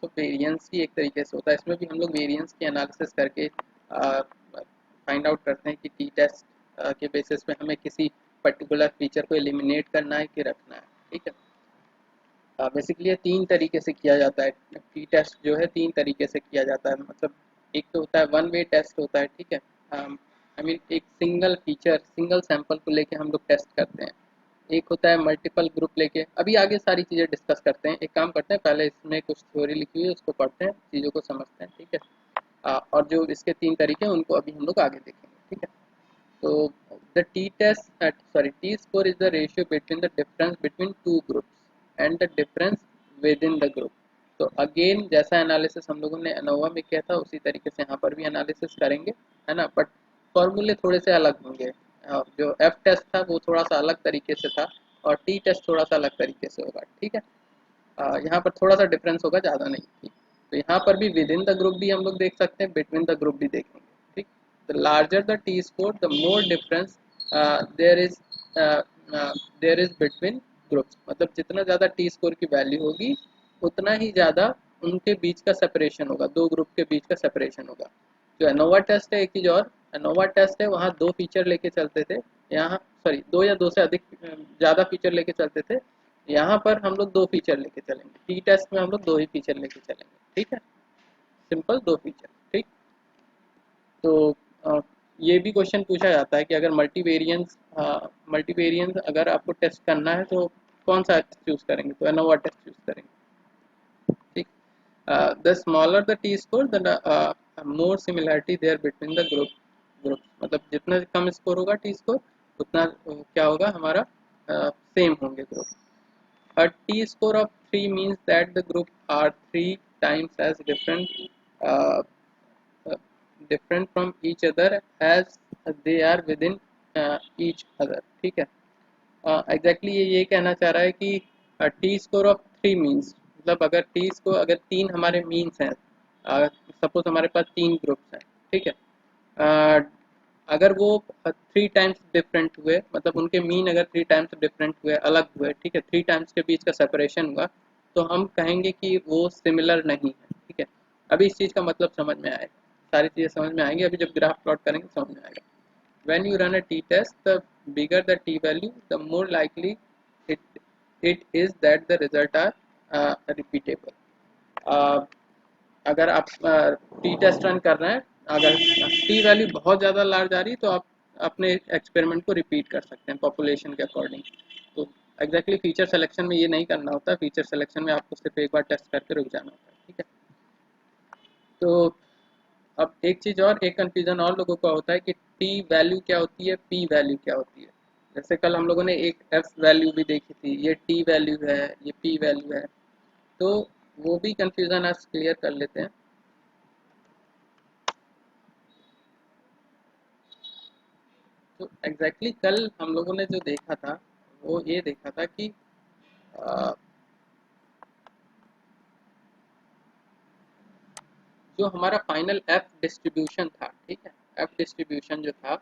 Analysis of variance ही एक तरीके से होता है। इसमें भी हम लोग वेरिएंस की एनालिसिस करके फाइंड आउट करते हैं कि टी टेस्ट के बेसिस पे हमें किसी पर्टिकुलर फीचर को एलिमिनेट करना है कि रखना है। ठीक है, बेसिकली ये तीन तरीके से किया जाता है। टी टेस्ट जो है तीन तरीके से किया जाता है, मतलब एक तो होता है वन वे टेस्ट होता है। ठीक है, आई मीन एक सिंगल फीचर सिंगल सैंपल को लेके हम लोग टेस्ट करते हैं। एक होता है मल्टीपल ग्रुप लेके। अभी आगे सारी चीज़ें डिस्कस करते हैं। एक काम करते हैं, पहले इसमें कुछ थ्योरी लिखी हुई है उसको पढ़ते हैं, चीज़ों को समझते हैं। ठीक है, और जो इसके तीन तरीके हैं उनको अभी हम लोग आगे देखेंगे। ठीक है, तो the t-test sorry t-score is the ratio between the difference between two groups and the difference within the group। तो अगेन जैसा एनालिसिस हम लोगों ने एनोवा में किया था उसी तरीके से यहाँ पर भी एनालिसिस करेंगे, है ना। बट फॉर्मूले थोड़े से अलग होंगे। जो एफ टेस्ट था वो थोड़ा सा अलग तरीके से था और टी टेस्ट थोड़ा सा अलग तरीके से होगा। ठीक है, यहाँ पर थोड़ा सा डिफरेंस होगा, ज़्यादा नहीं। ठीक, तो यहाँ पर भी विद इन द ग्रुप भी हम लोग देख सकते हैं, बिटवीन द ग्रुप भी देखेंगे। ठीक, the larger the T score the more difference there is there is between groups. मतलब जितना ज़्यादा टी स्कोर की वैल्यू होगी उतना ही ज़्यादा उनके बीच का सेपरेशन होगा, दो ग्रुप के बीच का सेपरेशन होगा। जो एनोवा टेस्ट है, एक चीज़ और, एनोवा टेस्ट है वहाँ दो फीचर लेके चलते थे, यहाँ सॉरी दो या दो से अधिक ज़्यादा फीचर लेके चलते थे। यहाँ पर हम लोग दो फीचर लेके चलेंगे, टी टेस्ट में हम लोग दो ही फीचर लेके चलेंगे। ठीक है, सिंपल दो फीचर। ठीक, तो ये भी क्वेश्चन पूछा जाता है कि अगर मल्टीवेरिएंस अगर आपको टेस्ट करना है तो कौन सा चूज करेंगे, तो एनोवा टेस्ट चूज करेंगे। ठीक, the smaller the T score the more similarity there between the group. मतलब जितना कम स्कोर होगा टी स्कोर उतना क्या होगा हमारा, सेम होंगे group. A t-score of 3 means that the group are 3 times as uh, uh, different from each other as they are within each other। ठीक है, एग्जैक्टली ये कहना चाह रहा है कि T score of three means, मतलब अगर टी स्कोर अगर तीन हमारे मीन्स हैं, सपोज हमारे पास तीन ग्रुप्स हैं। ठीक है, अगर वो थ्री टाइम्स डिफरेंट हुए, मतलब उनके मीन अगर थ्री टाइम्स डिफरेंट हुए, अलग हुए, ठीक है, थ्री टाइम्स के बीच का सेपरेशन हुआ, तो हम कहेंगे कि वो सिमिलर नहीं है। ठीक है, अभी इस चीज़ का मतलब समझ में आएगा, सारी चीज़ें समझ में आएंगी, अभी जब ग्राफ प्लॉट करेंगे समझ में आएगा। when you run a t-test, the bigger the t-value, the more likely it it is that the result are repeatable। uh, अगर आप टी टेस्ट रन कर रहे हैं, अगर टी वैल्यू बहुत ज़्यादा लार्ज आ रही है तो आप अपने एक्सपेरिमेंट को रिपीट कर सकते हैं पॉपुलेशन के अकॉर्डिंग। तो एग्जैक्टली फीचर सिलेक्शन में ये नहीं करना होता, फीचर सिलेक्शन में आपको सिर्फ एक बार टेस्ट करके रुक जाना होता है। ठीक है, तो अब एक चीज़ और, एक कन्फ्यूज़न और लोगों का होता है कि टी वैल्यू क्या होती है, पी वैल्यू क्या होती है। जैसे कल हम लोगों ने एक एफ वैल्यू भी देखी थी, ये टी वैल्यू है, ये पी वैल्यू है। तो वो भी कन्फ्यूज़न आज क्लियर कर लेते हैं। तो एग्जैक्टली कल हम लोगों ने जो देखा था वो ये देखा था कि अ, जो हमारा फाइनल एफ डिस्ट्रीब्यूशन था, ठीक है, एफ डिस्ट्रीब्यूशन जो था,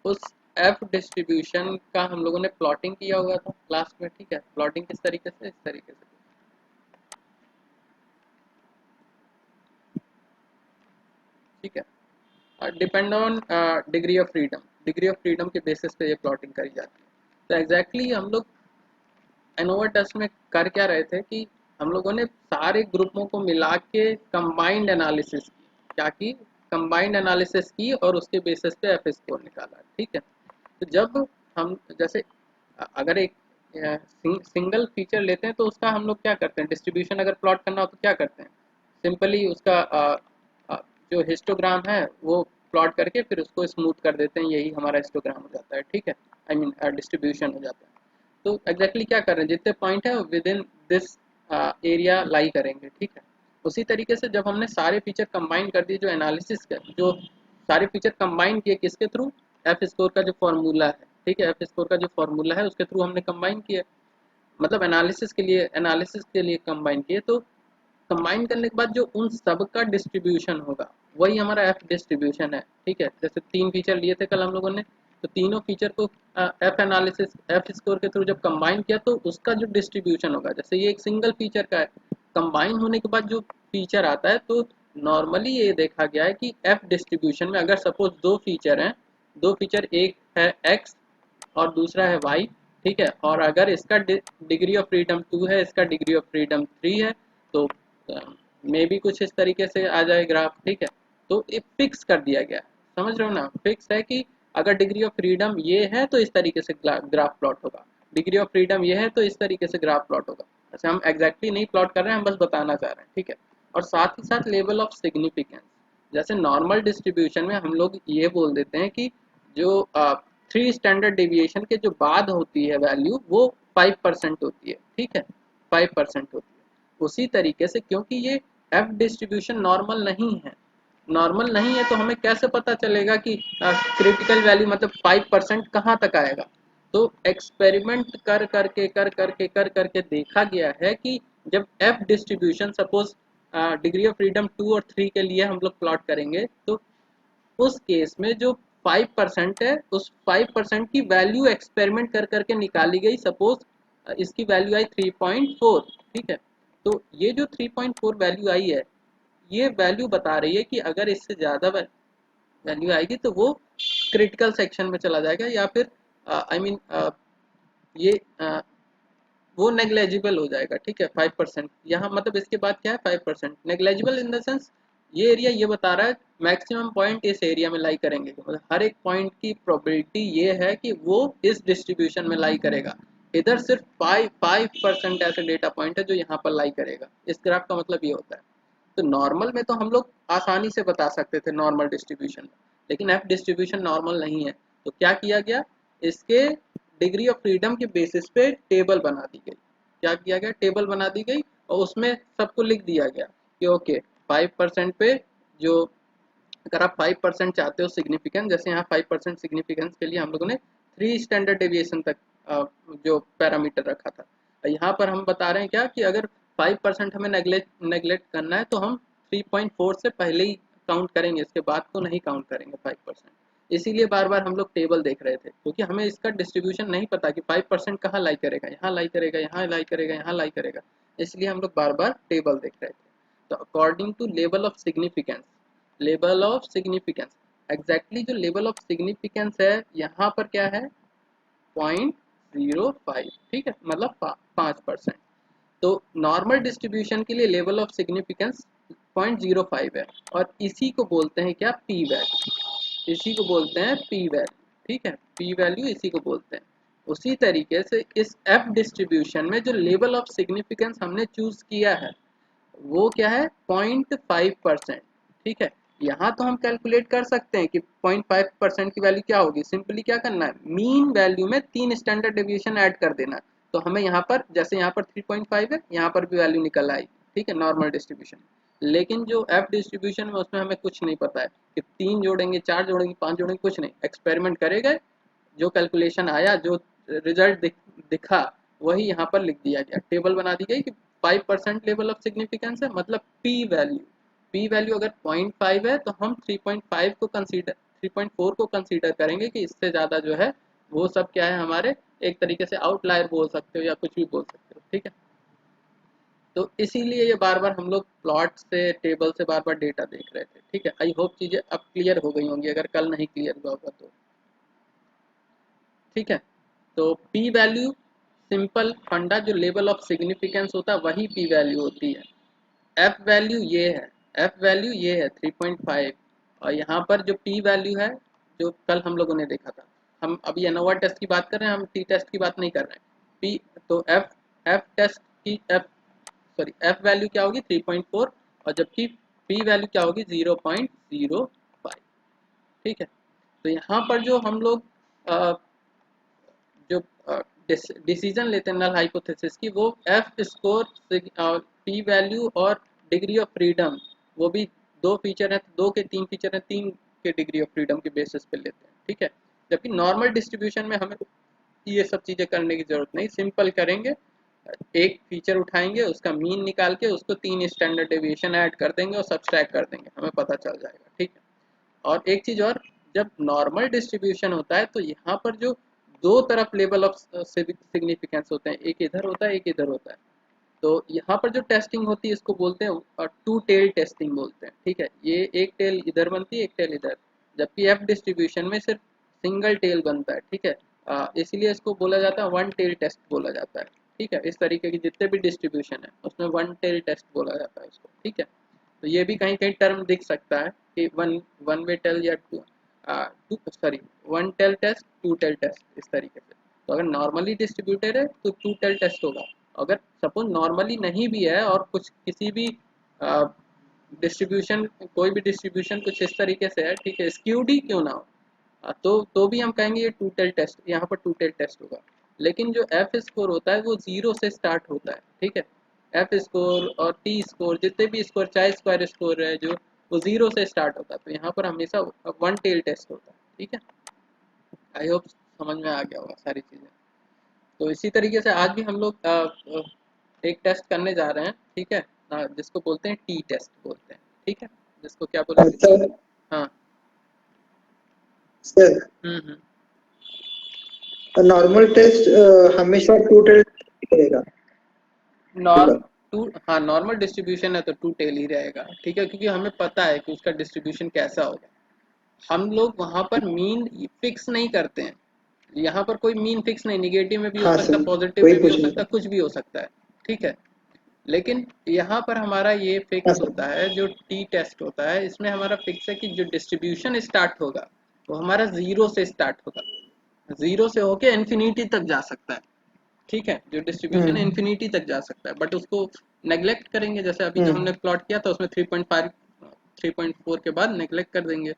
उस एफ डिस्ट्रीब्यूशन का हम लोगों ने प्लॉटिंग किया हुआ था लास्ट में। ठीक है, प्लॉटिंग किस तरीके से, इस तरीके से। ठीक है, depend on degree of freedom के बेसिस पे ये प्लॉटिंग करी जाती है। तो एग्जैक्टली हम लोग एनोवा टेस्ट में कर क्या रहे थे कि हम लोगों ने सारे ग्रुपों को मिला के कंबाइंड एनालिसिस की, क्या की, कंबाइंड एनालिसिस की और उसके बेसिस पे एफ स्कोर निकाला। ठीक है, तो जब हम जैसे अगर एक सिंगल फीचर लेते हैं तो उसका हम लोग क्या करते हैं, डिस्ट्रीब्यूशन अगर प्लॉट करना हो तो क्या करते हैं, सिंपली उसका जो हिस्टोग्राम है वो प्लॉट करके फिर उसको स्मूथ कर देते हैं, यही हमारा हिस्टोग्राम हो जाता है। ठीक है, आई मीन डिस्ट्रीब्यूशन हो जाता है। तो एग्जैक्टली क्या कर रहे हैं, जितने पॉइंट है विद इन दिस एरिया लाई करेंगे। ठीक है, उसी तरीके से जब हमने सारे फीचर कंबाइन कर दिए, जो एनालिसिस जो सारे फीचर कंबाइन किए किसके थ्रू, एफ स्कोर का जो फॉर्मूला है। ठीक है, एफ स्कोर का जो फॉर्मूला है उसके थ्रू हमने कंबाइन किया, मतलब एनालिसिस के लिए कंबाइन किए। तो कंबाइन करने के बाद जो उन सब का डिस्ट्रीब्यूशन होगा वही हमारा एफ डिस्ट्रीब्यूशन है। ठीक है, जैसे तीन फीचर लिए थे कल हम लोगों ने, तो तीनों फीचर को एफ स्कोर के थ्रू जब कंबाइन किया तो उसका जो डिस्ट्रीब्यूशन होगा, जैसे ये एक सिंगल फीचर का है कंबाइन होने के बाद जो फीचर आता है, तो नॉर्मली ये देखा गया है कि एफ डिस्ट्रीब्यूशन में अगर सपोज दो फीचर हैं, दो फीचर, एक है एक्स और दूसरा है वाई, ठीक है, और अगर इसका डिग्री ऑफ फ्रीडम 2 है, इसका डिग्री ऑफ फ्रीडम 3 है, तो मे भी कुछ इस तरीके से आ जाए ग्राफ, ठीक है। तो ये फिक्स कर दिया गया है, समझ रहे हो ना, फिक्स है कि अगर डिग्री ऑफ फ्रीडम ये है तो इस तरीके से ग्राफ प्लॉट होगा, डिग्री ऑफ फ्रीडम ये है तो इस तरीके से ग्राफ प्लॉट होगा। अच्छा, हम एग्जैक्टली नहीं प्लॉट कर रहे हैं, हम बस बताना चाह रहे हैं, ठीक है। और साथ ही साथ लेवल ऑफ सिग्निफिकेंस, जैसे नॉर्मल डिस्ट्रीब्यूशन में हम लोग ये बोल देते हैं कि जो 3 स्टैंडर्ड डेविएशन के जो बाद होती है वैल्यू, वो 5% होती है, ठीक है, 5% होती है। उसी तरीके से क्योंकि ये एफ डिस्ट्रीब्यूशन नॉर्मल नहीं है, नॉर्मल नहीं है, तो हमें कैसे पता चलेगा कि क्रिटिकल वैल्यू मतलब 5% कहाँ तक आएगा। तो एक्सपेरिमेंट कर करके देखा गया है कि जब F distribution suppose degree of freedom 2 और 3 के लिए हम लोग प्लॉट करेंगे, तो उस केस में जो 5% है, उस 5% की वैल्यू एक्सपेरिमेंट कर करके निकाली गई। सपोज इसकी वैल्यू आई 3.4, ठीक है। तो ये जो 3.4 वैल्यू आई है, ये वैल्यू बता रही है कि अगर इससे ज़्यादा वैल्यू आएगी तो वो क्रिटिकल सेक्शन में चला जाएगा, या फिर आई मीन ये वो नेग्लेजिबल हो जाएगा, ठीक है। 5% यहाँ मतलब इसके बाद क्या है, 5% नेग्लेजिबल इन द सेंस, ये एरिया ये बता रहा है मैक्सिमम पॉइंट इस एरिया में लाई करेंगे, मतलब हर एक पॉइंट की प्रोबेबिलिटी ये है कि वो इस डिस्ट्रीब्यूशन में लाई करेगा। इधर सिर्फ 5% ऐसे डेटा पॉइंट है जो यहाँ पर लाई करेगा, इस ग्राफ का मतलब ये होता है। तो नॉर्मल में तो हम लोग आसानी से बता सकते थे नॉर्मल डिस्ट्रीब्यूशन, लेकिन एफ डिस्ट्रीब्यूशन नॉर्मल नहीं है। तो क्या किया गया, इसके डिग्री ऑफ फ्रीडम के बेसिस पे टेबल बना दी गई। क्या किया गया, टेबल बना दी गई, और उसमें सबको लिख दिया गया कि ओके 5% पे जो, अगर आप 5% चाहते हो सिग्निफिकेंस, जैसे यहाँ 5% सिग्निफिकेंस के लिए हम लोगों ने 3 स्टैंडर्ड डेविएशन तक जो पैरामीटर रखा था। यहाँ पर हम बता रहे हैं क्या कि अगर 5% हमें नेग्लेक्ट करना है तो हम 3.4 से पहले ही काउंट करेंगे, इसके बाद को नहीं काउंट करेंगे 5%। इसीलिए बार बार हम लोग टेबल देख रहे थे, क्योंकि हमें इसका डिस्ट्रीब्यूशन नहीं पता कि 5% कहाँ लाई करेगा, यहाँ लाई करेगा, यहाँ लाई करेगा, यहाँ लाई करेगा, इसलिए हम लोग बार बार टेबल देख रहे थे। तो according to level of significance, level of significance, exactly जो लेवल ऑफ सिग्निफिकेंस है यहाँ पर क्या है, 0.05, ठीक है, मतलब 5%। तो नॉर्मल डिस्ट्रीब्यूशन के लिए लेवल ऑफ सिग्निफिकेंस 0.05 है, और इसी को बोलते हैं क्या, पी वैल्यू, इसी को बोलते हैं पी वैल्यू, ठीक है, पी वैल्यू इसी को बोलते हैं। उसी तरीके से इस एफ डिस्ट्रीब्यूशन में जो लेवल ऑफ सिग्निफिकेंस हमने चूज किया है वो क्या है, 0.5%, ठीक है। यहाँ तो हम कैलकुलेट कर सकते हैं कि 0.5% की वैल्यू क्या होगी, सिंपली क्या करना है, मीन वैल्यू में 3 स्टैंडर्ड डेविएशन ऐड कर देना है। तो हमें यहाँ पर, जैसे यहाँ पर 3.5 है, यहाँ पर भी वैल्यू निकल आई, ठीक है, नॉर्मल डिस्ट्रीब्यूशन। लेकिन जो एफ डिस्ट्रीब्यूशन में, उसमें हमें कुछ नहीं पता है कि 3 जोड़ेंगे, 4 जोड़ेंगे, 5 जोड़ेंगे, कुछ नहीं, एक्सपेरिमेंट करेगा, जो कैलकुलेशन आया, जो रिजल्ट दिखा, वही यहाँ पर लिख दिया गया, टेबल बना दी गई कि 5% लेवल ऑफ सिग्निफिकेंस है, मतलब पी वैल्यू, पी वैल्यू अगर 0.5 है तो हम 3.5 को कंसीडर, 3.4 को कंसीडर करेंगे कि इससे ज़्यादा जो है वो सब क्या है, हमारे एक तरीके से आउटलायर बोल सकते हो या कुछ भी बोल सकते हो, ठीक है। तो इसीलिए ये बार बार हम लोग प्लॉट से, टेबल से बार बार डेटा देख रहे थे, ठीक है। आई होप चीज़ें अब क्लियर हो गई होंगी, अगर कल नहीं क्लियर हुआ होगा तो, ठीक है। तो पी वैल्यू, सिंपल फंडा, जो लेवल ऑफ सिग्निफिकेंस होता है वही पी वैल्यू होती है। एफ वैल्यू ये है, एफ वैल्यू ये है 3.5, और यहाँ पर जो पी वैल्यू है जो कल हम लोगों ने देखा था, हम अभी एनोवा टेस्ट की बात कर रहे हैं, हम टी टेस्ट की बात नहीं कर रहे हैं। पी, तो एफ, एफ टेस्ट की एफ, सॉरी, एफ वैल्यू क्या होगी 3.4, और जबकि पी वैल्यू क्या होगी 0.05, ठीक है। तो यहाँ पर जो हम लोग जो डिसीजन लेते हैं नल हाइपोथेसिस की, वो एफ स्कोर, पी वैल्यू और डिग्री ऑफ फ्रीडम, वो भी दो फीचर हैं, दो के तीन फीचर हैं, तीन के डिग्री ऑफ फ्रीडम के बेसिस पे लेते हैं, ठीक है। जबकि नॉर्मल डिस्ट्रीब्यूशन में हमें ये सब चीज़ें करने की जरूरत नहीं, सिंपल करेंगे, एक फीचर उठाएंगे, उसका मीन निकाल के उसको 3 स्टैंडर्ड डेविएशन ऐड कर देंगे और सब्सट्रैक्ट कर देंगे, हमें पता चल जाएगा, ठीक है। और एक चीज़ और, जब नॉर्मल डिस्ट्रीब्यूशन होता है तो यहाँ पर जो दो तरफ लेवल ऑफ सिग्निफिकेंस होते हैं, एक इधर होता है, एक इधर होता है, तो यहाँ पर जो टेस्टिंग होती है इसको बोलते हैं टू टेल टेस्टिंग बोलते हैं, ठीक है। ये एक टेल इधर बनती है, एक टेल इधर, जबकि एफ डिस्ट्रीब्यूशन में सिर्फ सिंगल टेल बनता है, ठीक है। इसीलिए इसको बोला जाता है वन टेल टेस्ट बोला जाता है, ठीक है। इस तरीके की जितने भी डिस्ट्रीब्यूशन है उसमें वन टेल टेस्ट बोला जाता है उसको, ठीक है। तो ये भी कहीं कहीं टर्म दिख सकता है कि वन वन वे टेल या two sorry one tail test, two tail test, इस तरीके से। तो अगर नॉर्मली डिस्ट्रीब्यूटेड है तो टू टेल टेस्ट होगा। अगर सपोज नॉर्मली नहीं भी है और कुछ किसी भी डिस्ट्रीब्यूशन, कोई भी डिस्ट्रीब्यूशन कुछ इस तरीके से है, ठीक है, स्क्यूड ही क्यों ना हो, तो भी हम कहेंगे ये टू टेल टेस्ट, यहाँ पर टू टेल टेस्ट होगा। लेकिन जो एफ स्कोर होता है वो जीरो से स्टार्ट होता है, ठीक है। एफ स्कोर और टी स्कोर, जितने भी स्कोर, चाहे स्क्वायर स्कोर है जो, वो जीरो से स्टार्ट होता है। तो यहाँ पर हमेशा वन टेल टेस्ट होता है, ठीक है। आई होप समझ में आ गया होगा सारी चीज़ें। तो इसी तरीके से आज भी हम लोग एक टेस्ट करने जा रहे हैं, ठीक है, जिसको बोलते हैं टी टेस्ट बोलते हैं, ठीक है। जिसको क्या बोलेंगे? सर हाँ। सर हम्म। नॉर्मल टेस्ट हमेशा टू टेस्ट करेगा। नॉर्म टू हाँ, नॉर्मल डिस्ट्रीब्यूशन है तो टू टेल ही रहेगा, ठीक है, क्योंकि हमें पता है कि उसका डिस्ट्रीब्यूशन कैसा होगा। हम लोग वहां पर मीन फिक्स नहीं करते हैं। यहाँ पर कोई मीन फिक्स नहीं, निगेटिव में भी हो हाँ सकता है, सर, पॉजिटिव वही में भी हो पूछ रहा सकता था। है, कुछ भी हो सकता है, ठीक है। लेकिन यहाँ पर हमारा ये हाँ फिक्स सर। होता है, जो टी टेस्ट होता है इसमें हमारा फिक्स है कि जो डिस्ट्रीब्यूशन स्टार्ट होगा वो हमारा जीरो से स्टार्ट होगा, जीरो से होके इन्फिनिटी तक जा सकता है, ठीक है। जो डिस्ट्रीब्यूशन है हम्म इन्फिनिटी तक जा सकता है, बट उसको नेग्लेक्ट करेंगे, जैसे अभी जो हमने हम्म प्लॉट किया था उसमें 3.5 3.4 के बाद नेग्लेक्ट कर देंगे।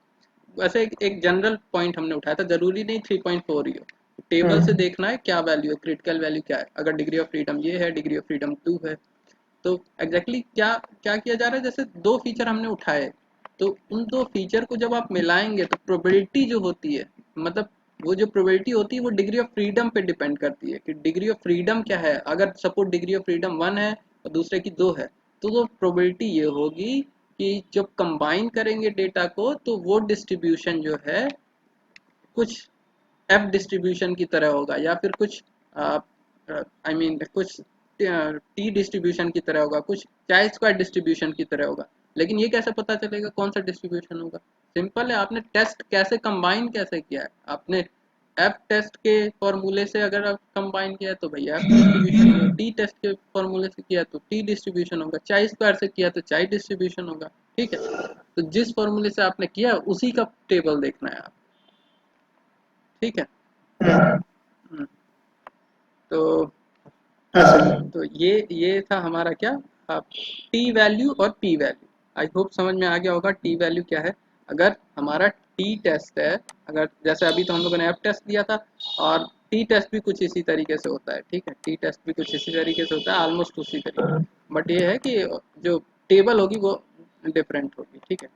वैसे एक जनरल पॉइंट हमने उठाया था, जरूरी नहीं 3.4 ही हो, टेबल से हम्म देखना है क्या वैल्यू है, क्रिटिकल वैल्यू क्या है। अगर डिग्री ऑफ फ्रीडम ये है, डिग्री ऑफ फ्रीडम 2 है, तो एग्जैक्टली क्या क्या किया जा रहा है, जैसे दो फीचर हमने उठाए, तो उन दो फीचर को जब आप मिलाएंगे तो प्रोबेबिलिटी जो होती है, मतलब वो जो प्रोबेबिलिटी होती है वो डिग्री ऑफ फ्रीडम पे डिपेंड करती है कि डिग्री ऑफ फ्रीडम क्या है। अगर सपोज डिग्री ऑफ फ्रीडम 1 है और दूसरे की 2 है, तो वो प्रोबेबिलिटी ये होगी कि जब कंबाइन करेंगे डेटा को तो वो डिस्ट्रीब्यूशन जो है कुछ एफ डिस्ट्रीब्यूशन की तरह होगा, या फिर कुछ आई मीन कुछ टी डिस्ट्रीब्यूशन की तरह होगा, कुछ चाय स्क्वायर डिस्ट्रीब्यूशन की तरह होगा। लेकिन ये कैसे पता चलेगा कौन सा डिस्ट्रीब्यूशन होगा? सिंपल है, आपने टेस्ट कैसे कंबाइन कैसे किया है, आपने एफ टेस्ट के फॉर्मूले से अगर आप कंबाइन किया है तो भैया एफ डिस्ट्रीब्यूशन होगा, टी टेस्ट के फॉर्मूले से किया तो टी डिस्ट्रीब्यूशन होगा, चाय स्क्वायर से किया तो चाय डिस्ट्रीब्यूशन होगा, ठीक है। तो जिस फॉर्मूले से आपने किया उसी का टेबल देखना है आप, ठीक है। हम्म। हम्म, तो हाँ सर। तो ये था हमारा क्या, टी वैल्यू और पी वैल्यू। आई होप समझ में आ गया होगा टी वैल्यू क्या है। अगर हमारा टी टेस्ट है, अगर जैसे अभी तो हम लोगों ने एफ टेस्ट दिया था, और टी टेस्ट भी कुछ इसी तरीके से होता है, ठीक है। टी टेस्ट भी कुछ इसी तरीके से होता है, ऑलमोस्ट उसी तरीके, बट ये है कि जो टेबल होगी वो डिफरेंट होगी, ठीक है।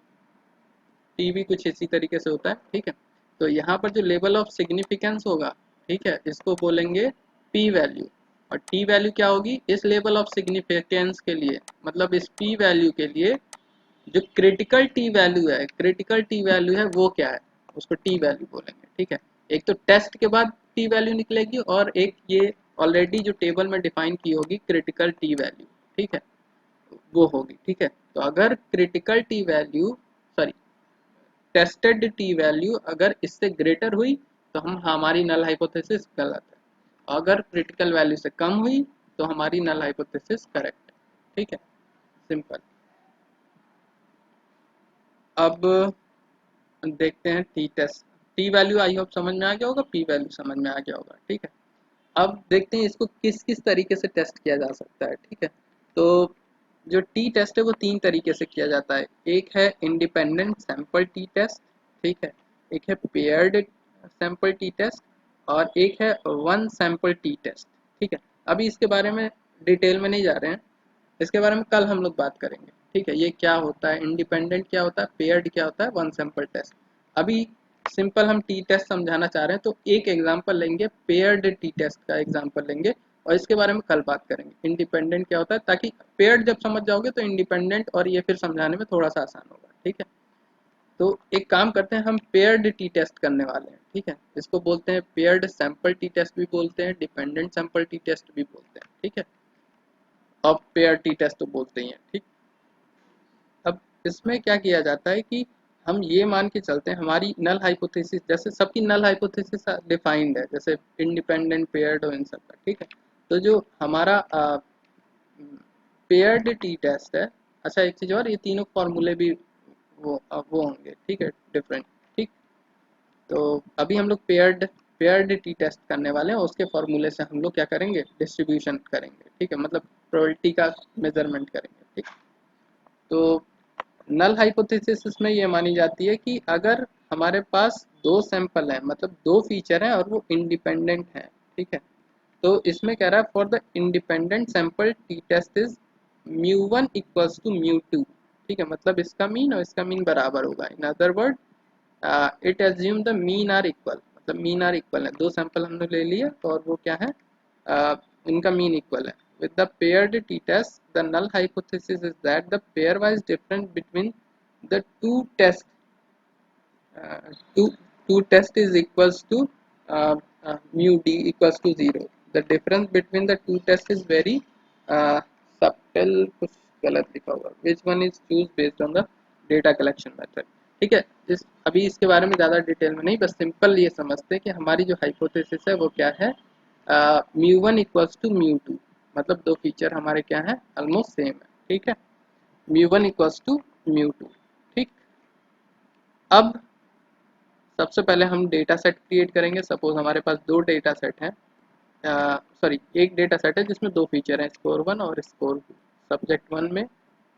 टी भी कुछ इसी तरीके से होता है, ठीक है। तो यहाँ पर जो लेवल ऑफ सिग्निफिकेंस होगा, ठीक है, इसको बोलेंगे पी वैल्यू। और टी वैल्यू क्या होगी इस लेवल ऑफ सिग्निफिकेंस के लिए, मतलब इस पी वैल्यू के लिए जो क्रिटिकल टी वैल्यू है, क्रिटिकल टी वैल्यू है वो क्या है, उसको टी वैल्यू बोलेंगे, ठीक है। एक तो टेस्ट के बाद टी वैल्यू निकलेगी, और एक ये ऑलरेडी जो टेबल में डिफाइन की होगी क्रिटिकल टी वैल्यू, ठीक है, वो होगी, ठीक है। तो अगर critical T value sorry tested T value अगर इससे ग्रेटर हुई तो हम हमारी नल हाइपोथेसिस गलत है, अगर क्रिटिकल वैल्यू से कम हुई तो हमारी नल हाइपोथेसिस करेक्ट है, ठीक है, सिंपल। अब देखते हैं T test, T value I hope समझ में आ गया होगा, पी वैल्यू समझ में आ गया होगा, ठीक है। अब देखते हैं इसको किस किस तरीके से टेस्ट किया जा सकता है, ठीक है। तो जो टी टेस्ट है वो तीन तरीके से किया जाता है। एक है इंडिपेंडेंट सैंपल टी टेस्ट, ठीक है। एक है पेयर्ड सैंपल टी टेस्ट, और एक है वन सैंपल टी टेस्ट, ठीक है। अभी इसके बारे में डिटेल में नहीं जा रहे हैं, इसके बारे में कल हम लोग बात करेंगे, ठीक है। ये क्या होता है, इंडिपेंडेंट क्या होता है, पेयर्ड क्या होता है, वन सैंपल टेस्ट। अभी सिंपल हम टी टेस्ट समझाना चाह रहे हैं, तो एक एग्जांपल लेंगे, पेयर्ड टी टेस्ट का एग्जांपल लेंगे, और इसके बारे में कल बात करेंगे इंडिपेंडेंट क्या होता है, ताकि पेयर्ड जब समझ जाओगे तो इंडिपेंडेंट और ये फिर समझाने में थोड़ा सा आसान होगा, ठीक है। तो एक काम करते हैं, हम पेयर्ड टी टेस्ट करने वाले हैं, ठीक है। इसको बोलते हैं पेयर्ड सैंपल टी टेस्ट भी बोलते हैं, डिपेंडेंट सैंपल टी टेस्ट भी बोलते हैं, ठीक है। अब पेयर टी टेस्ट तो बोलते ही हैं, ठीक। अब इसमें क्या किया जाता है कि हम ये मान के चलते हैं हमारी नल हाइपोथेसिस, जैसे सबकी नल हाइपोथेसिस डिफाइंड है, जैसे इंडिपेंडेंट पेयर्ड और इन सब का, ठीक है। तो जो हमारा पेयर्ड टी टेस्ट है, अच्छा एक चीज़ और, ये तीनों फॉर्मूले भी वो होंगे, ठीक है, डिफरेंट, ठीक। तो अभी हम लोग पेयर्ड टी टेस्ट करने वाले हैं, उसके फॉर्मूले से हम लोग क्या करेंगे, डिस्ट्रीब्यूशन करेंगे, ठीक है, मतलब प्रोबेबिलिटी का मेजरमेंट करेंगे, ठीक। तो नल हाइपोथेसिस में ये मानी जाती है कि अगर हमारे पास दो सैंपल हैं, मतलब दो फीचर हैं और वो इंडिपेंडेंट हैं, ठीक है। तो इसमें कह रहा है for the independent sample t test is μ1 equals to μ2, ठीक है, मतलब इसका मीन और इसका मीन बराबर होगा। In other word it assume the mean are equal, मतलब मीन आर इक्वल है, दो सैंपल हमने ले लिए और वो क्या है, इनका मीन इक्वल है। with the paired t-test the null hypothesis is that the pairwise difference between the uh, two two test is equals to mu d equals to 0. The difference between the two tests is very subtle, कुछ गलत लिखा हुआ, which one is choose based on the data collection method, ठीक है। इस अभी इसके बारे में ज़्यादा डिटेल में नहीं, बस सिंपल ये समझते हैं कि हमारी जो हाइपोथेसिस है वो क्या है, μ1 इक्वल्स टू μ2, मतलब दो फीचर हमारे क्या है, ऑलमोस्ट सेम है, ठीक है, μ1 इक्वल्स टू μ2, ठीक। अब सबसे पहले हम डेटा सेट क्रिएट करेंगे। सपोज हमारे पास दो डेटा सेट हैं, सॉरी एक डेटा सेट है जिसमें दो फीचर हैं, स्कोर 1 और स्कोर 2। सब्जेक्ट 1 में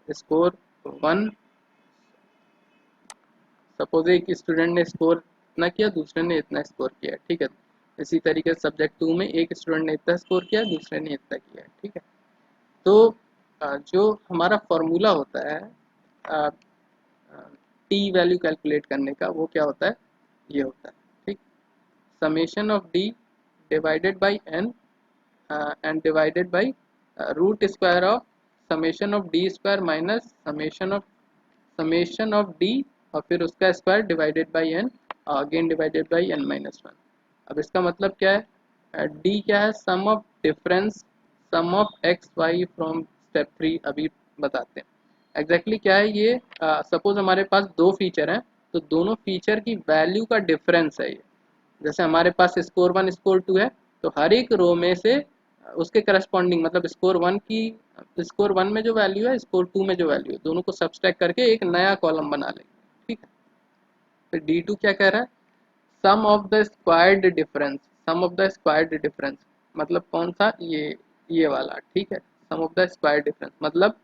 स्कोर 1, सपोज एक स्टूडेंट ने स्कोर इतना किया, दूसरे ने इतना स्कोर किया, ठीक है। इसी तरीके से सब्जेक्ट 2 में एक स्टूडेंट ने इतना स्कोर किया, दूसरे ने इतना किया, ठीक है। तो जो हमारा फॉर्मूला होता है टी वैल्यू कैलकुलेट करने का, वो क्या होता है, ये होता है, ठीक। summation of d divided by n and divided by root square of summation of d square minus summation of d और फिर उसका square divided by n, again divided by n minus one. अब इसका मतलब क्या है, d क्या है, sum of difference sum of x y from step 3, अभी बताते हैं एग्जैक्टली क्या है ये। सपोज हमारे पास दो फीचर हैं, तो दोनों फीचर की वैल्यू का डिफरेंस है ये। जैसे हमारे पास स्कोर 1 स्कोर 2 है, तो हर एक रो में से उसके करस्पॉन्डिंग, मतलब स्कोर 1 में जो वैल्यू है, स्कोर 2 में जो वैल्यू है, दोनों को सब्सट्रैक्ट करके एक नया कॉलम बना लेंगे, ठीक है। फिर D2 क्या कह रहा है, sum of the squared difference, sum of the squared difference मतलब कौन सा, ये वाला, ठीक है। Sum of the squared difference मतलब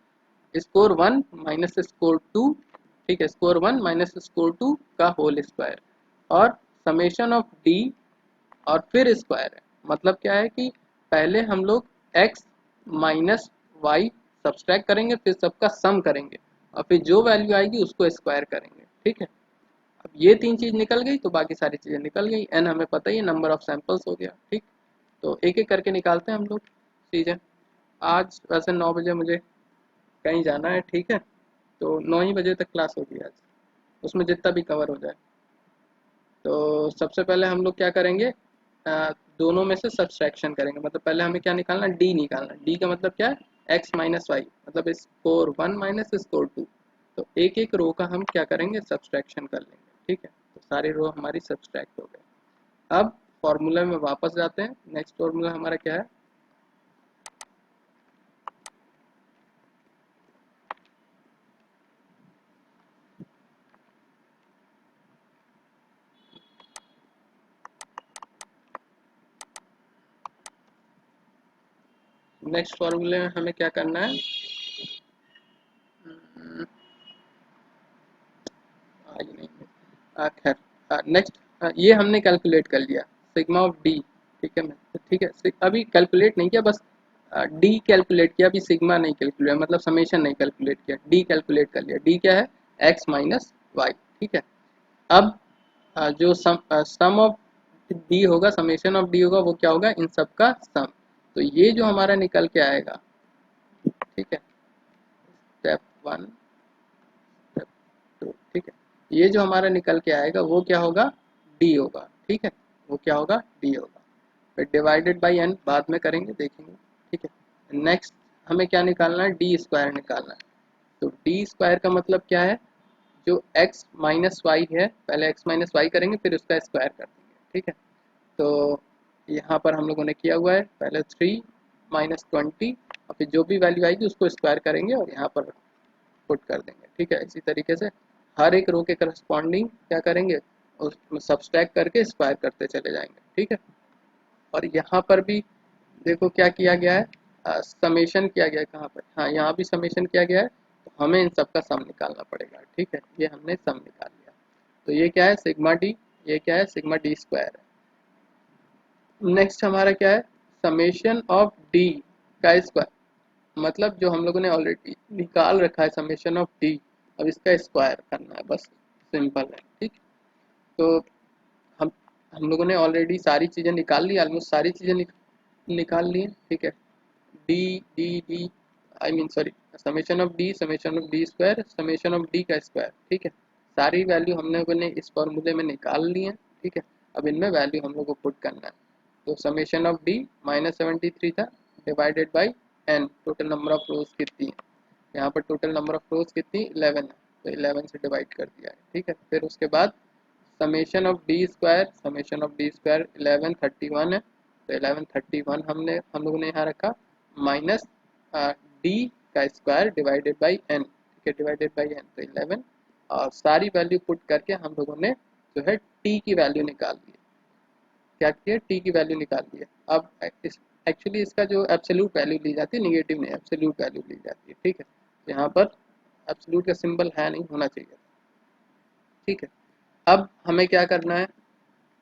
स्कोर 1 माइनस स्कोर 2, ठीक है, स्कोर 1 माइनस स्कोर 2 का होल स्क्वायर, और समेशन ऑफ डी और फिर स्क्वायर है। मतलब क्या है कि पहले हम लोग x माइनस वाई सब्सट्रैक्ट करेंगे, फिर सबका सम करेंगे और फिर जो वैल्यू आएगी उसको स्क्वायर करेंगे, ठीक है। अब ये तीन चीज़ निकल गई तो बाकी सारी चीज़ें निकल गई। n हमें पता ही है, नंबर ऑफ सैंपल्स हो गया, ठीक। तो एक एक करके निकालते हैं हम लोग चीज़ें। आज वैसे 9 बजे मुझे कहीं जाना है, ठीक है, तो 9 ही बजे तक क्लास होगी आज, उसमें जितना भी कवर हो जाए। तो सबसे पहले हम लोग क्या करेंगे, दोनों में से सब्सट्रैक्शन करेंगे। मतलब पहले हमें क्या निकालना, डी निकालना। डी का मतलब क्या है, एक्स माइनस वाई, मतलब स्कोर 1 माइनस स्कोर 2। तो एक एक रो का हम क्या करेंगे, सब्सट्रैक्शन कर लेंगे, ठीक है। तो सारी रो हमारी सब्सट्रैक्ट हो गए। अब फॉर्मूला में वापस जाते हैं। नेक्स्ट फॉर्मूला हमारा क्या है, नेक्स्ट फॉर्मूले में हमें क्या करना है, हम्म, आज नहीं, खैर नेक्स्ट, ये हमने कैलकुलेट कर लिया सिग्मा ऑफ डी, ठीक है। मैं ठीक है, अभी कैलकुलेट नहीं किया, बस डी कैलकुलेट किया, अभी सिग्मा नहीं कैलकुलेट, मतलब समेशन नहीं कैलकुलेट किया, डी कैलकुलेट कर लिया। डी क्या है, एक्स माइनस वाई, ठीक है। अब जो सम ऑफ डी होगा, समेशन ऑफ डी होगा, वो क्या होगा, इन सब का सम। तो ये जो हमारा निकल के आएगा, ठीक है, स्टेप 1 स्टेप 2, ठीक है, ये जो हमारा निकल के आएगा वो क्या होगा, डी होगा, ठीक है, वो क्या होगा, डी होगा। फिर डिवाइडेड बाई एन बाद में करेंगे, देखेंगे, ठीक है। नेक्स्ट हमें क्या निकालना है, डी स्क्वायर निकालना है। तो डी स्क्वायर का मतलब क्या है, जो x माइनस वाई है, पहले x माइनस वाई करेंगे फिर उसका स्क्वायर कर देंगे, ठीक है। तो यहाँ पर हम लोगों ने किया हुआ है, पहले 3 माइनस 20 और फिर जो भी वैल्यू आएगी उसको स्क्वायर करेंगे और यहाँ पर पुट कर देंगे, ठीक है। इसी तरीके से हर एक रो के करस्पॉन्डिंग क्या करेंगे, उसमें सब्सट्रैक्ट करके स्क्वायर करते चले जाएंगे, ठीक है। और यहाँ पर भी देखो क्या किया गया है, समेशन किया गया है, कहाँ पर, हाँ यहाँ भी समेशन किया गया है। तो हमें इन सब का सम निकालना पड़ेगा, ठीक है। ये हमने सम निकाल लिया। तो ये क्या है, सिग्मा डी, ये क्या है, सिग्मा डी स्क्वायर है। नेक्स्ट हमारा क्या है, समेशन ऑफ डी का स्क्वायर, मतलब जो हम लोगों ने ऑलरेडी निकाल रखा है समेशन ऑफ डी, अब इसका स्क्वायर करना है, बस सिंपल है, ठीक। तो हम हम लोगों ने ऑलरेडी सारी चीज़ें निकाल ली, ऑलमोस्ट सारी चीज़ें निकाल ली हैं, ठीक है। D D D I mean sorry, summation of D square, summation of D का स्क्वायर, ठीक है। सारी वैल्यू हम लोगों ने इस फॉर्मूले में निकाल ली है, ठीक है। अब इनमें वैल्यू हम लोग को पुट करना है। तो समेशन ऑफ डी -73 था, divided by N, total number of rows कितनी है, यहाँ पर टोटल नंबर ऑफ रोज कितनी 11 है, तो 11 से डिवाइड कर दिया है, ठीक है। फिर उसके बाद summation of D square, summation of D square 1131 है, तो 1131 हम लोगों ने यहाँ रखा, माइनस डी का स्क्वायर डिवाइडेड बाई एन, ठीक है, डिवाइडेड बाई एन, तो 11। और सारी वैल्यू पुट करके हम लोगों ने जो है टी की वैल्यू निकाल दी है, क्या किया, टी की वैल्यू निकाल दी है। अब एक्चुअली इसका जो एब्सोल्यूट वैल्यू ली जाती है, निगेटिव नहीं, एब्सोल्यूट वैल्यू ली जाती है, ठीक है। यहाँ पर एब्सोल्यूट का सिंबल है नहीं, होना चाहिए, ठीक है। अब हमें क्या करना है,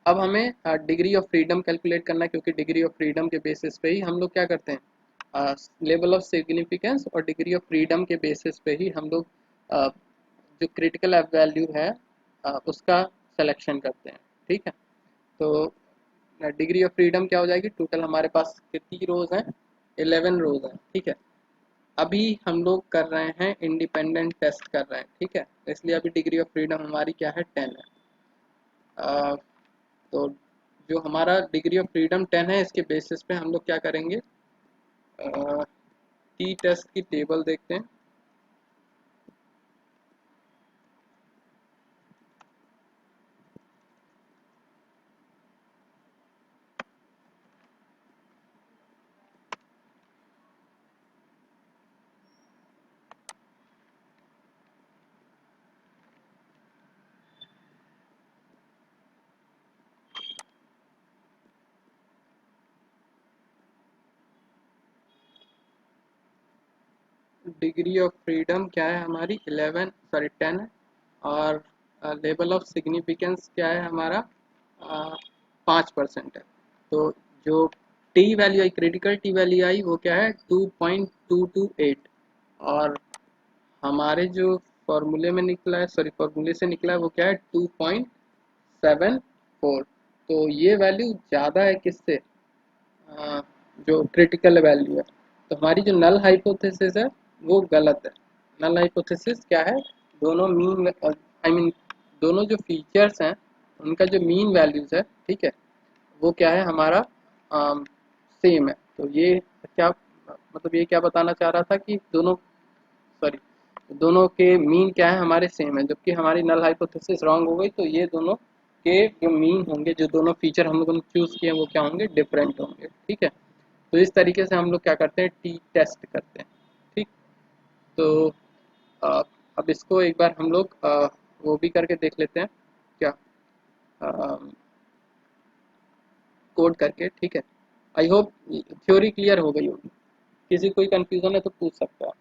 अब हमें डिग्री ऑफ फ्रीडम कैलकुलेट करना है, क्योंकि डिग्री ऑफ फ्रीडम के बेसिस पे ही हम लोग क्या करते हैं, लेवल ऑफ सिग्निफिकेंस और डिग्री ऑफ फ्रीडम के बेसिस पे ही हम लोग जो क्रिटिकल वैल्यू है उसका सिलेक्शन करते हैं, ठीक है। तो डिग्री ऑफ फ्रीडम क्या हो जाएगी, टोटल हमारे पास कितनी रोज हैं, 11 रोज हैं, ठीक है। अभी हम लोग कर रहे हैं इंडिपेंडेंट टेस्ट कर रहे हैं, ठीक है, इसलिए अभी डिग्री ऑफ फ्रीडम हमारी क्या है, 10 है। तो जो हमारा डिग्री ऑफ फ्रीडम 10 है, इसके बेसिस पे हम लोग क्या करेंगे, टी टेस्ट की टेबल देखते हैं। डिग्री ऑफ फ्रीडम क्या है हमारी, 10 है। और लेवल ऑफ सिग्निफिकेंस क्या है हमारा, 5% है। तो जो टी वैल्यू आई, क्रिटिकल टी वैल्यू आई, वो क्या है 2.228। और हमारे जो फॉर्मूले में निकला है, सॉरी फॉर्मूले से निकला है, वो क्या है 2.74। तो ये वैल्यू ज़्यादा है किससे, जो क्रिटिकल वैल्यू है। तो हमारी जो नल हाइपोथेसिस है वो गलत है। नल हाइपोथेसिस क्या है, दोनों मीन आई मीन दोनों जो फीचर्स हैं उनका जो मीन वैल्यूज़ है, ठीक है, वो क्या है हमारा सेम है। तो ये क्या मतलब, ये क्या बताना चाह रहा था कि दोनों, सॉरी, दोनों के मीन क्या है, हमारे सेम है, जबकि हमारी नल हाइपोथेसिस रॉन्ग हो गई। तो ये दोनों के जो मीन होंगे, जो दोनों फीचर हम लोगों ने चूज़ किए हैं, वो क्या होंगे, डिफरेंट होंगे, ठीक है। तो इस तरीके से हम लोग क्या करते हैं, टी टेस्ट करते हैं, ठीक। तो अ, अब इसको एक बार हम लोग वो भी करके देख लेते हैं, क्या, कोड करके, ठीक है। आई होप थ्योरी क्लियर हो गई होगी, किसी कोई कंफ्यूजन है तो पूछ सकता है।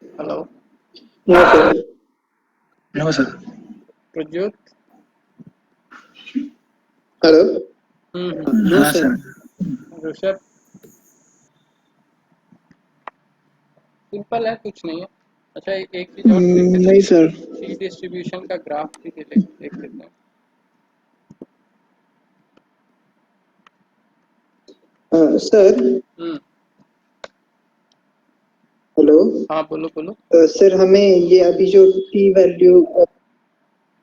Hello no sir. No sir. Prajyot. Hello. No हाँ सर। सर। ऋषभ। सिंपल है, कुछ नहीं है। अच्छा एक चीज और देख लेते नहीं हैं, सर। टी डिस्ट्रीब्यूशन का ग्राफ भी देख लेते हैं। सर। हम्म। हेलो। हाँ बोलो बोलो। सर हमें ये अभी जो टी वैल्यू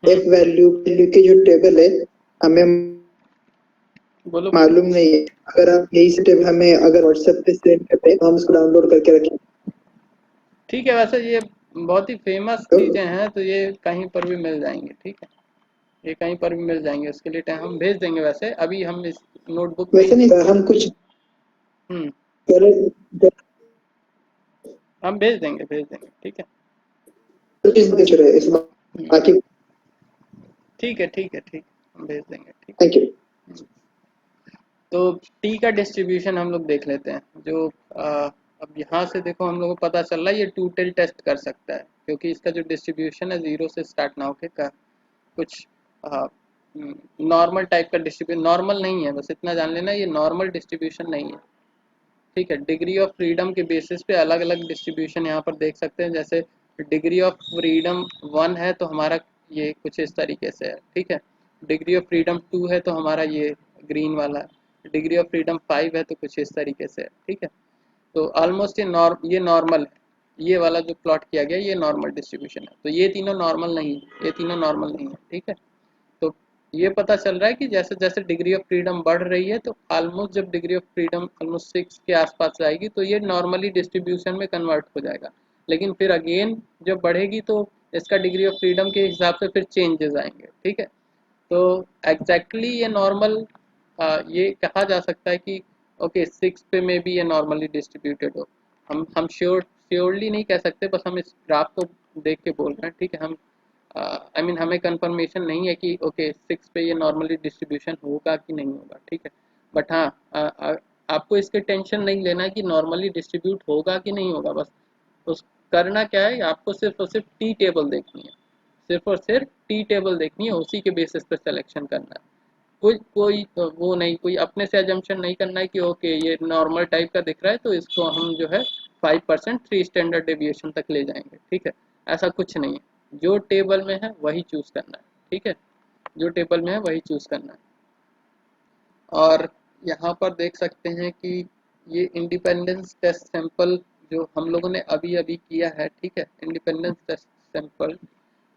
एफ वैल्यू की जो टेबल है हमें बोलो। मालूम नहीं है। अगर आप यही से टेबल हमें अगर व्हाट्सएप पे सेंड करते हैं तो हम उसको डाउनलोड करके रखें। ठीक है, वैसे ये बहुत ही फेमस तो चीज़ें हैं, तो ये कहीं पर भी मिल जाएंगे। ठीक है, ये कहीं पर भी मिल जाएंगे, उसके लिए टाइम हम भेज देंगे। वैसे अभी हम इस नोटबुक में वैसे ही नहीं हम कुछ हम्म करें हम भेज देंगे। ठीक है। चीज बेच रहे हैं इस हम्म, बाकी। ठीक है, हम भेज देंगे। ठीक। Thank you. तो टी का डिस्ट्रीब्यूशन हम लोग देख लेते हैं। जो अब यहाँ से देखो हम लोगों को पता चल रहा है ये टू टेल टेस्ट कर सकता है, क्योंकि इसका जो डिस्ट्रीब्यूशन है जीरो से स्टार्ट ना होके का कुछ नॉर्मल टाइप का डिस्ट्रीब्यूशन, नॉर्मल नहीं है, बस इतना जान लेना ये नॉर्मल डिस्ट्रीब्यूशन नहीं है। ठीक है, डिग्री ऑफ फ्रीडम के बेसिस पे अलग अलग डिस्ट्रीब्यूशन यहाँ पर देख सकते हैं। जैसे डिग्री ऑफ फ्रीडम 1 है तो हमारा ये कुछ इस तरीके से है। ठीक है, डिग्री ऑफ फ्रीडम 2 है तो हमारा ये ग्रीन वाला है, डिग्री ऑफ फ्रीडम 5 है तो कुछ इस तरीके से है। ठीक है, तो ऑलमोस्ट ये नॉर्मल है। ये वाला जो प्लॉट किया गया ये नॉर्मल डिस्ट्रीब्यूशन है, तो ये तीनों नॉर्मल नहीं है, ये तीनों नॉर्मल नहीं है। ठीक है, तो ये पता चल रहा है कि जैसे जैसे डिग्री ऑफ फ्रीडम बढ़ रही है तो ऑलमोस्ट जब डिग्री ऑफ फ्रीडम ऑलमोस्ट 6 के आसपास जाएगी तो ये नॉर्मली डिस्ट्रीब्यूशन में कन्वर्ट हो जाएगा। लेकिन फिर अगेन जब बढ़ेगी तो इसका डिग्री ऑफ फ्रीडम के हिसाब से फिर चेंजेस आएंगे। ठीक है, तो एग्जैक्टली ये नॉर्मल ये कहा जा सकता है कि ओके 6 पे में भी ये नॉर्मली डिस्ट्रीब्यूटेड हो। हम श्योरली नहीं कह सकते, बस हम इस ग्राफ को देख के बोल रहे हैं। ठीक है, हम आई मीन हमें कंफर्मेशन नहीं है कि ओके 6 पे ये नॉर्मली डिस्ट्रीब्यूशन होगा कि नहीं होगा। ठीक है, बट हाँ आपको इसके टेंशन नहीं लेना है कि नॉर्मली डिस्ट्रीब्यूट होगा कि नहीं होगा। बस उस करना क्या है, आपको सिर्फ और सिर्फ टी टेबल देखनी है, सिर्फ और सिर्फ टी टेबल देखनी है, उसी के बेसिस पे सिलेक्शन करना है। कोई कोई वो नहीं, कोई अपने से एजम्पशन नहीं करना है कि ओके ये नॉर्मल टाइप का दिख रहा है तो इसको हम जो है 5% 3 स्टैंडर्ड डेविएशन तक ले जाएंगे। ठीक है, ऐसा कुछ नहीं है, जो टेबल में है वही चूज़ करना है। ठीक है, जो टेबल में है वही चूज़ करना है। और यहाँ पर देख सकते हैं कि ये इंडिपेंडेंस टेस्ट सैंपल जो हम लोगों ने अभी अभी किया है। ठीक है, इंडिपेंडेंस टेस्ट सैंपल,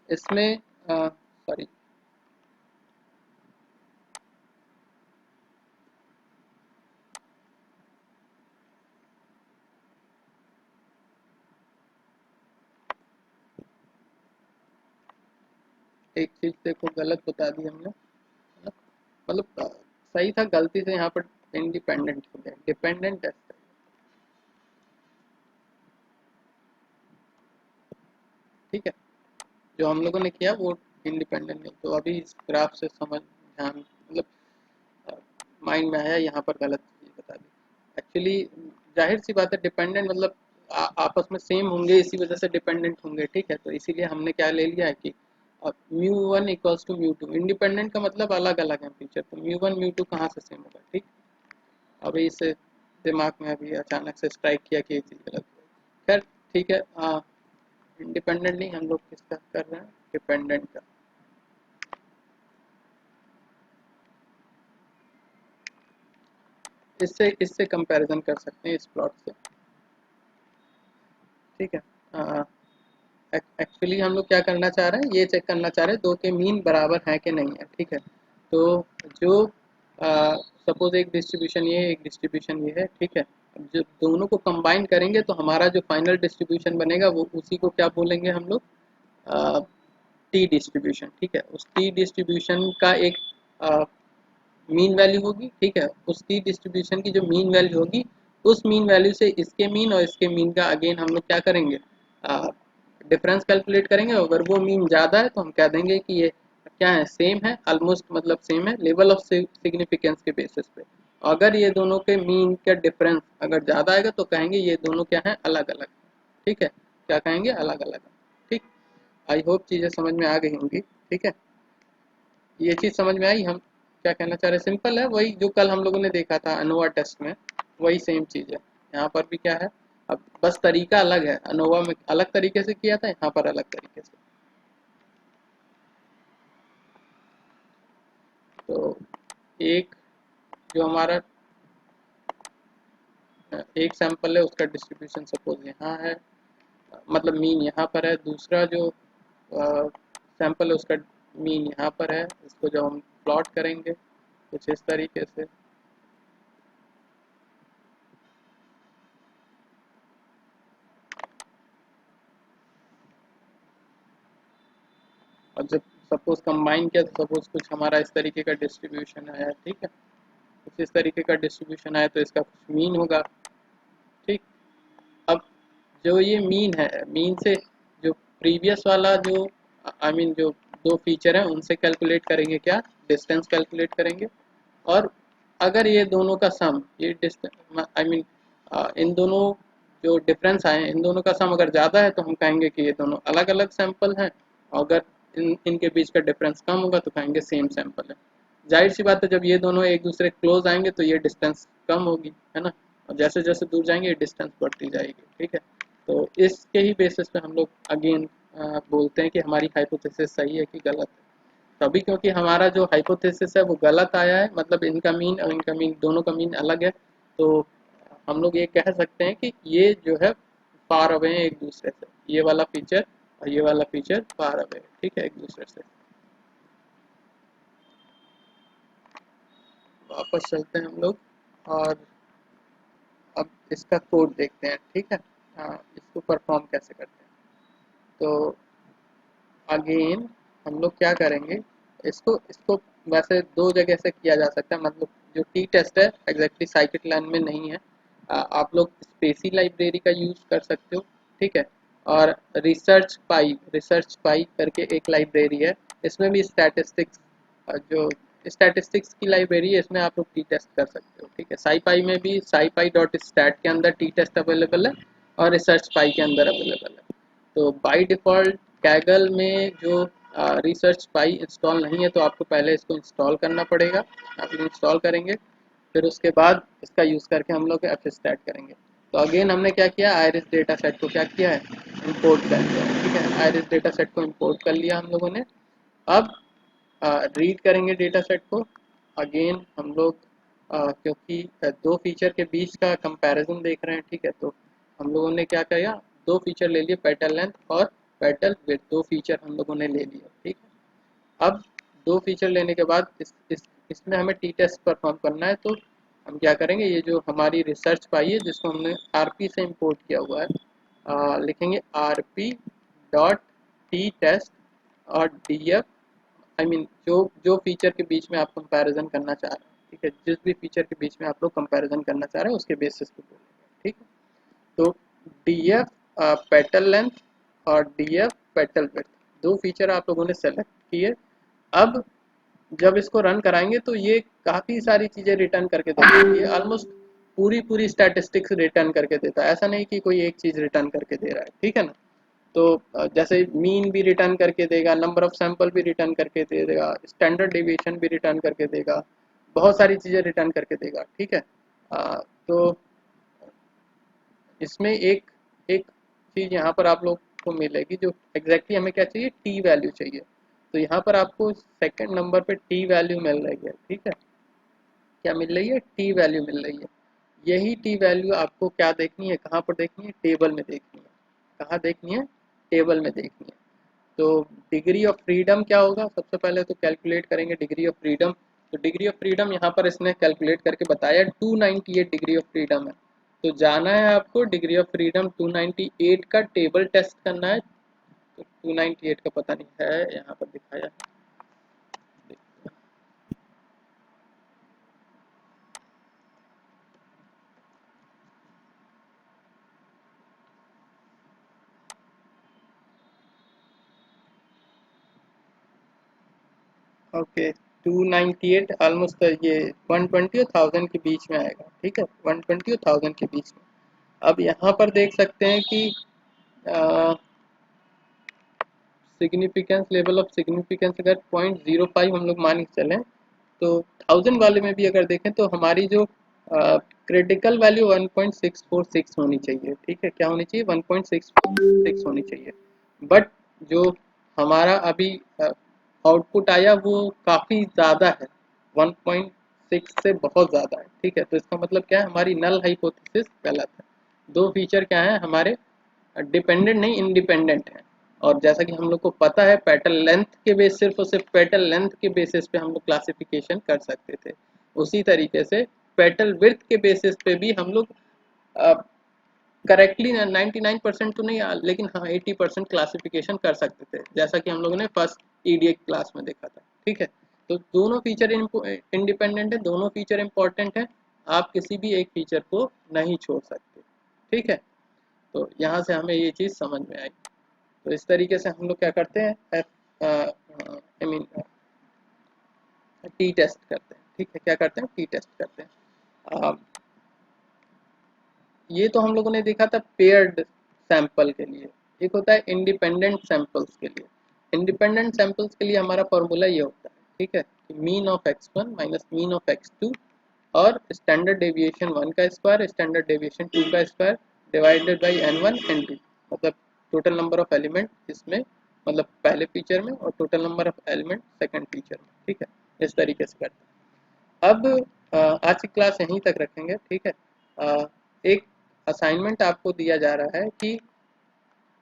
इसमें सॉरी एक चीज़ देखो गलत बता दी हमने, मतलब सही था, गलती से यहाँ पर इंडिपेंडेंट हो गया, डिपेंडेंट टेस्ट है। ठीक है, जो हम लोगों ने किया वो इंडिपेंडेंट नहीं। तो अभी इस ग्राफ से समझ ध्यान मतलब माइंड में आया, यहाँ पर गलत चीज़ बता दी। एक्चुअली जाहिर सी बात है, डिपेंडेंट मतलब आपस में सेम होंगे, इसी वजह से डिपेंडेंट होंगे। ठीक है, तो इसीलिए हमने क्या ले लिया है कि अब μ1 इक्वल्स टू μ2, इंडिपेंडेंट का मतलब अलग अलग है फीचर, तो μ1 μ2 कहाँ से सेम होगा। ठीक, अभी इसे दिमाग में अभी अचानक से स्ट्राइक किया कि ये चीज़ गलत है। खैर ठीक है, इंडिपेंडेंट नहीं, हम लोग किसका कर रहे हैं, डिपेंडेंट का। इससे इससे कंपैरिजन कर सकते हैं इस प्लॉट से। ठीक है, एक्चुअली हम लोग क्या करना चाह रहे हैं, ये चेक करना चाह रहे हैं दो के मीन बराबर हैं कि नहीं है। ठीक है, तो जो सपोज एक डिस्ट्रीब्यूशन ये है, एक डिस्ट्रीब्यूशन ये है। ठीक है, जो दोनों को कंबाइन करेंगे तो हमारा जो फाइनल डिस्ट्रीब्यूशन बनेगा वो उसी को क्या बोलेंगे हम लोग, टी डिस्ट्रीब्यूशन। ठीक है, उस टी डिस्ट्रीब्यूशन का एक मीन वैल्यू होगी। ठीक है, उस टी डिस्ट्रीब्यूशन की जो मीन वैल्यू होगी, उस मीन वैल्यू से इसके मीन और इसके मीन का अगेन हम लोग क्या करेंगे, डिफरेंस कैलकुलेट करेंगे। अगर वो मीन ज़्यादा है तो हम कह देंगे कि ये क्या है, सेम है, ऑलमोस्ट मतलब सेम है लेवल ऑफ सिग्निफिकेंस के बेसिस पे। अगर ये दोनों के मीन का डिफरेंस अगर ज़्यादा आएगा तो कहेंगे ये दोनों क्या है, अलग अलग। ठीक है, क्या कहेंगे, अलग अलग। ठीक, आई होप चीज़ें समझ में आ गई होंगी। ठीक है, ये चीज़ समझ में आई, हम क्या कहना चाह रहे हैं, सिंपल है, वही जो कल हम लोगों ने देखा था अनोवा टेस्ट में, वही सेम चीज़ है। यहाँ पर भी क्या है, अब बस तरीका अलग है, अनोवा में अलग तरीके से किया था, यहाँ पर अलग तरीके से। तो एक जो हमारा एक सैंपल है उसका डिस्ट्रीब्यूशन सपोज यहाँ है, मतलब मीन यहाँ पर है। दूसरा जो सैंपल है उसका मीन यहाँ पर है, इसको जब हम प्लॉट करेंगे कुछ इस तरीके से, और जब सपोज कंबाइन किया तो सपोज कुछ हमारा इस तरीके का डिस्ट्रीब्यूशन आया, ठीक है, कुछ इस तरीके का डिस्ट्रीब्यूशन आया तो इसका कुछ मीन होगा, ठीक। अब जो ये मीन है, मीन से जो प्रीवियस वाला जो जो दो फीचर हैं उनसे कैलकुलेट करेंगे क्या, डिस्टेंस कैलकुलेट करेंगे। और अगर ये दोनों का सम, ये डिस्टेंस इन दोनों जो डिफरेंस आए हैं इन दोनों का सम अगर ज़्यादा है तो हम कहेंगे कि ये दोनों अलग अलग सैंपल हैं, और अगर इनके बीच का डिफरेंस कम होगा तो कहेंगे सेम सैंपल है। जाहिर सी बात है जब ये दोनों एक दूसरे क्लोज आएंगे तो ये डिस्टेंस कम होगी, है ना, और जैसे जैसे दूर जाएंगे ये डिस्टेंस बढ़ती जाएगी, ठीक है। तो इसके ही बेसिस पे हम लोग अगेन बोलते हैं कि हमारी हाइपोथेसिस सही है कि गलत है। तभी क्योंकि हमारा जो हाइपोथेसिस है वो गलत आया है, मतलब इनका मीन और इनका मीन दोनों का मीन अलग है, तो हम लोग ये कह सकते हैं कि ये जो है फार अवे है एक दूसरे से, ये वाला फीचर और ये वाला फीचर फार अवे है, ठीक है, एक दूसरे से। वापस चलते हैं हम लोग और अब इसका कोड देखते हैं, ठीक है, इसको परफॉर्म कैसे करते हैं। तो अगेन हम लोग क्या करेंगे, इसको इसको वैसे दो जगह से किया जा सकता है, मतलब जो टी टेस्ट है एग्जैक्टली साइकिट लाइन में नहीं है, आप लोग स्पेसी लाइब्रेरी का यूज़ कर सकते हो, ठीक है। और रिसर्च पाई करके एक लाइब्रेरी है, इसमें भी स्टैटिस्टिक्स, जो स्टैटिस्टिक्स की लाइब्रेरी है इसमें आप लोग टी टेस्ट कर सकते हो, ठीक है। साईपाई में भी साईपाई डॉट स्टैट के अंदर टी टेस्ट अवेलेबल है और रिसर्च पाई के अंदर अवेलेबल है। तो बाय डिफ़ॉल्ट कैगल में जो रिसर्च पाई इंस्टॉल नहीं है तो आपको पहले इसको इंस्टॉल करना पड़ेगा, आप इंस्टॉल करेंगे फिर उसके बाद इसका यूज़ करके हम लोग एफ स्टैट करेंगे। तो अगेन हमने क्या किया, आयरिस डेटा सेट को क्या किया है, इंपोर्ट कर लिया है, ठीक है, आयरिस डेटा सेट को इंपोर्ट कर लिया हम लोगों ने। अब रीड करेंगे डेटा सेट को, अगेन हम लोग क्योंकि दो फीचर के बीच का कंपैरिजन देख रहे हैं, ठीक है, तो हम लोगों ने क्या किया, दो फीचर ले लिए, पेटल लेंथ और पेटल विड्थ, दो फीचर हम लोगों ने ले लिया, ठीक है। अब दो फीचर लेने के बाद इसमें हमें टी टेस्ट परफॉर्म करना है, तो हम क्या करेंगे, ये जो हमारी रिसर्च पाई है जिसको हमने आरपी से इंपोर्ट किया हुआ है, लिखेंगे आरपी डॉट टी टेस्ट और डी एफ, जो जो फीचर के बीच में आप कंपैरिजन करना चाह रहे हैं, ठीक है, जिस भी फीचर के बीच में आप लोग कंपैरिजन करना चाह रहे हैं उसके बेसिस पे बोलेंगे, ठीक है। तो डी एफ पेटल लेंथ और डी एफ पेटल विड्थ, दो फीचर आप लोगों ने सेलेक्ट किए। अब जब इसको रन कराएंगे तो ये काफ़ी सारी चीज़ें रिटर्न करके देता है, ये ऑलमोस्ट पूरी पूरी स्टैटिस्टिक्स रिटर्न करके देता है, ऐसा नहीं कि कोई एक चीज़ रिटर्न करके दे रहा है, ठीक है ना। तो जैसे मीन भी रिटर्न करके देगा, नंबर ऑफ सैंपल भी रिटर्न करके दे देगा, स्टैंडर्ड डेविएशन भी रिटर्न करके देगा, बहुत सारी चीज़ें रिटर्न करके देगा, ठीक है। तो इसमें एक एक चीज़ यहाँ पर आप लोग को मिलेगी, जो एग्जैक्टली हमें क्या चाहिए, टी वैल्यू चाहिए। तो यहाँ पर आपको सेकंड नंबर पे टी वैल्यू मिल रही है, ठीक है, क्या मिल रही है, टी वैल्यू मिल रही है। यही टी वैल्यू आपको क्या देखनी है, कहाँ पर देखनी है, टेबल में देखनी है, कहाँ देखनी है, टेबल में देखनी है। तो डिग्री ऑफ फ्रीडम क्या होगा, सबसे पहले तो कैलकुलेट करेंगे डिग्री ऑफ फ्रीडम। तो डिग्री ऑफ फ्रीडम यहाँ पर इसने कैलकुलेट करके बताया 298 डिग्री ऑफ फ्रीडम है। तो जाना है आपको डिग्री ऑफ फ्रीडम 298 का टेबल टेस्ट करना है। तो 298 का पता नहीं है यहाँ पर दिखाया है। ओके 298 ऑलमोस्ट ये 120 और 1000 के बीच में आएगा, ठीक है, 120 और 1000 के बीच में। अब यहाँ पर देख सकते हैं कि सिग्निफिकेंस, लेवल ऑफ सिग्निफिकेंस अगर 0.05 हम लोग मान के चलें, तो 1000 वाले में भी अगर देखें तो हमारी जो क्रिटिकल वैल्यू 1.646 होनी चाहिए, ठीक है, क्या होनी चाहिए, 1.646 होनी चाहिए। बट जो हमारा अभी आउटपुट आया वो काफ़ी ज़्यादा है, 1.6 से बहुत ज़्यादा है, ठीक है। तो इसका मतलब क्या है, हमारी नल हाइपोथेसिस गलत है। दो फीचर क्या है हमारे, डिपेंडेंट नहीं इंडिपेंडेंट है, और जैसा कि हम लोग को पता है पेटल लेंथ के बेस सिर्फ और सिर्फ पेटल लेंथ के बेसिस पे हम लोग क्लासिफिकेशन कर सकते थे, उसी तरीके से पेटल विड्थ के बेसिस पे भी हम लोग करेक्टली 99% तो नहीं लेकिन हाँ 80% क्लासिफिकेशन कर सकते थे, जैसा कि हम लोगों ने फर्स्ट ईडीए क्लास में देखा था। ठीक है, तो दोनों फीचर इंडिपेंडेंट है, दोनों फीचर इंपॉर्टेंट है, आप किसी भी एक फीचर को नहीं छोड़ सकते। ठीक है, तो यहाँ से हमें ये चीज़ समझ में आई। तो इस तरीके से हम लोग क्या करते हैं, आई मीन टी टेस्ट करते हैं। ठीक है, क्या करते हैं, टी टेस्ट करते हैं। ये तो हम लोगों ने देखा था पेयर्ड सैंपल के लिए, एक होता है इंडिपेंडेंट सैंपल्स के लिए। इंडिपेंडेंट सैंपल्स के लिए हमारा फॉर्मूला ये होता है, ठीक है, कि mean of x1 minus mean of x2 और स्टैंडर्ड डेविएशन 1 का स्क्वायर स्टैंडर्ड डेविएशन 2 का square divided by n1 n2, मतलब टोटल नंबर ऑफ एलिमेंट इसमें, मतलब पहले फीचर में, और total number of element second feature में। ठीक है, इस तरीके से करते हैं। अब आज की क्लास यहीं तक रखेंगे। ठीक है, एक असाइनमेंट आपको दिया जा रहा है कि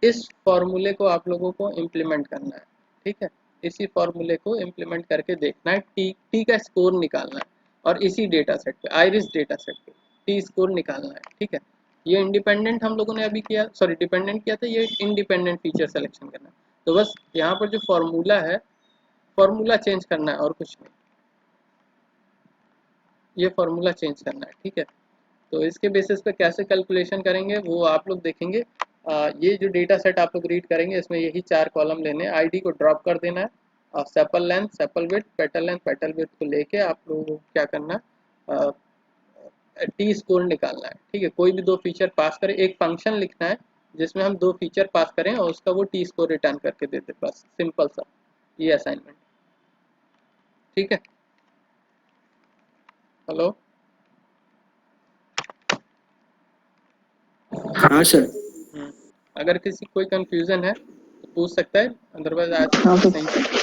इस फॉर्मूले को आप लोगों को इम्प्लीमेंट करना है। ठीक है, इसी फॉर्मूले को इम्प्लीमेंट करके देखना है, टी का स्कोर निकालना है, और इसी डेटा सेट पे, आइरिस डेटा सेट पे टी स्कोर निकालना है। ठीक है, ये इंडिपेंडेंट हम लोगों ने अभी किया, सॉरी डिपेंडेंट किया था, ये इंडिपेंडेंट फीचर सेलेक्शन करना है। तो बस यहाँ पर जो फॉर्मूला है, फॉर्मूला चेंज करना है और कुछ नहीं, ये फॉर्मूला चेंज करना है। ठीक है, तो इसके बेसिस पे कैसे कैलकुलेशन करेंगे वो आप लोग देखेंगे। ये जो डेटा सेट आप लोग रीड करेंगे, इसमें यही 4 कॉलम लेने हैं, आईडी को ड्रॉप कर देना है, और sepal length, sepal width, petal length, petal width को लेके आप लोगों को क्या करना है, टी स्कोर निकालना है। ठीक है, कोई भी 2 फीचर पास करें, एक फंक्शन लिखना है जिसमें हम 2 फीचर पास करें और उसका वो टी स्कोर रिटर्न करके देते, बस सिंपल सा ये असाइनमेंट। ठीक है, हेलो, हाँ सर। अगर किसी कोई कंफ्यूजन है तो पूछ सकता है, अदरवाइज आज हाँ की सर। क्लास यहीं तक।